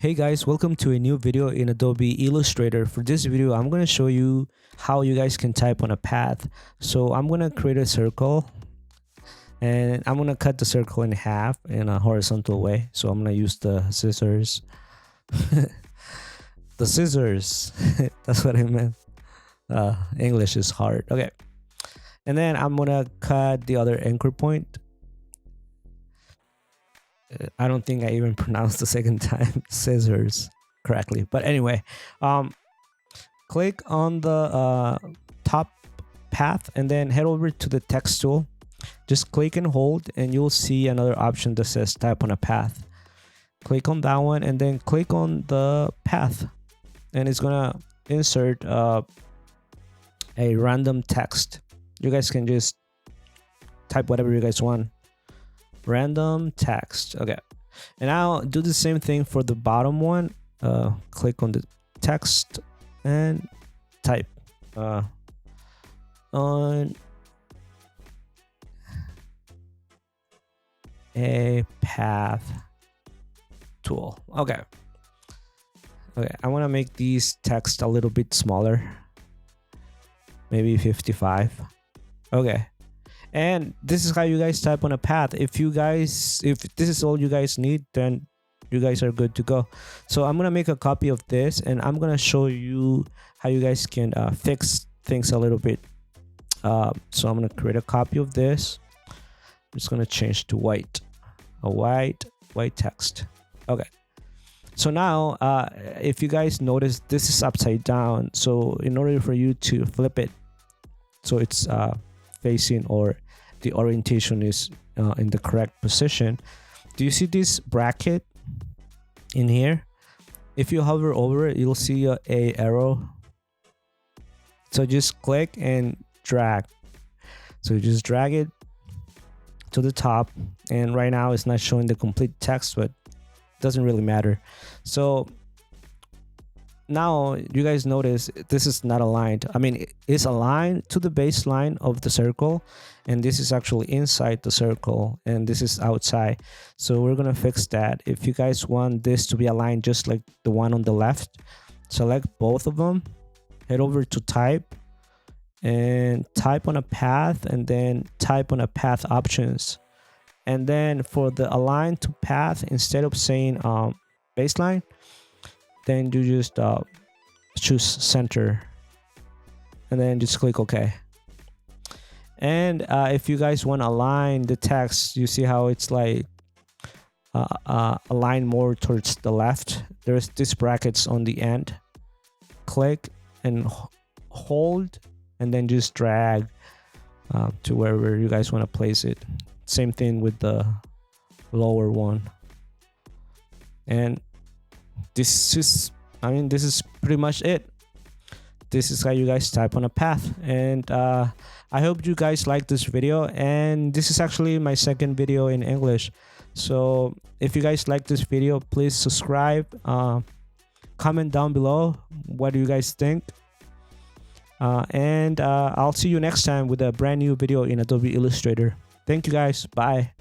Hey guys, welcome to a new video in Adobe Illustrator. For this video, I'm going to show you how you guys can type on a path. So I'm going to create a circle and I'm going to cut the circle in half in a horizontal way. So I'm going to use the scissors. The scissors. That's what I meant. English is hard. Okay. And then I'm going to cut the other anchor point. I don't think I even pronounced the second time scissors correctly, but anyway, click on the top path and then head over to the text tool. Just click and hold and you'll see another option that says type on a path. Click on that one and then click on the path and it's gonna insert a random text. You guys can just type whatever you guys want. Random text. Okay, and I'll do the same thing for the bottom one. Click on the text and type on a path tool. Okay, I want to make these text a little bit smaller, maybe 55. Okay. And this is how you guys type on a path. If this is all you guys need, then you guys are good to go. So I'm gonna make a copy of this and I'm gonna show you how you guys can fix things a little bit. So I'm gonna create a copy of this. I'm just gonna change to white, white text. Okay. So now, if you guys notice, this is upside down. So in order for you to flip it, so it's facing, or the orientation is in the correct position. Do you see this bracket in here? If you hover over it, you'll see a arrow. So just click and drag. So you just drag it to the top, and right now it's not showing the complete text, but it doesn't really matter. So now you guys notice this is not aligned. I mean, it's aligned to the baseline of the circle, and this is actually inside the circle and this is outside. So we're gonna fix that. If you guys want this to be aligned just like the one on the left, select both of them, head over to type and type on a path, and then type on a path options. And then for the align to path, instead of saying baseline, then you just choose center and then just click OK. And if you guys want to align the text, you see how it's like align more towards the left. There's these brackets on the end. Click and hold and then just drag to wherever you guys want to place it. Same thing with the lower one. And this is pretty much it. This is how you guys type on a path. And I hope you guys like this video, and this is actually my second video in English. So if you guys like this video, please subscribe, comment down below what do you guys think, and I'll see you next time with a brand new video in Adobe Illustrator. Thank you guys. Bye.